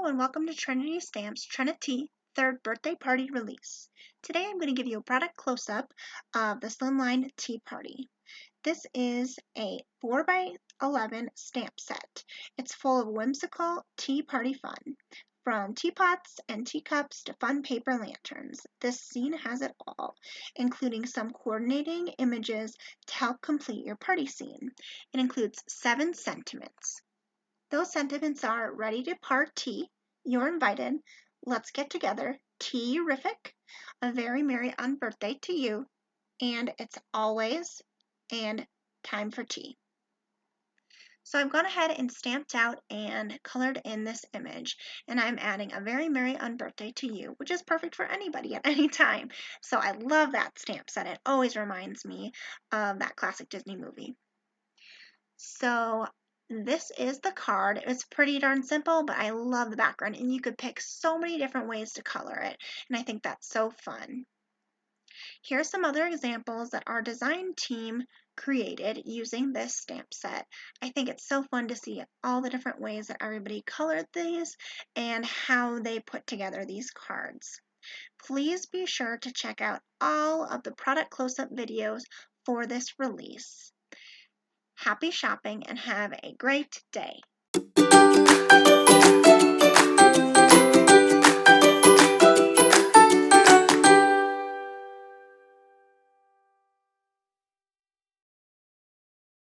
Hello and welcome to Trinity Stamps Trinity 3rd birthday party release. Today I'm going to give you a product close-up of the Slimline Tea Party. This is a 4x11 stamp set. It's full of whimsical tea party fun. From teapots and teacups to fun paper lanterns, this scene has it all, including some coordinating images to help complete your party scene. It includes 7 sentiments. Those sentiments are ready to party, you're invited, let's get together, tea-rific, a very merry unbirthday to you, and it's always and time for tea. So I've gone ahead and stamped out and colored in this image, and I'm adding a very merry unbirthday to you, which is perfect for anybody at any time. So I love that stamp set. It always reminds me of that classic Disney movie. So this is the card. It's pretty darn simple, but I love the background, and you could pick so many different ways to color it, and I think that's so fun. Here's some other examples that our design team created using this stamp set. I think it's so fun to see all the different ways that everybody colored these and how they put together these cards. Please be sure to check out all of the product close-up videos for this release. Happy shopping and have a great day.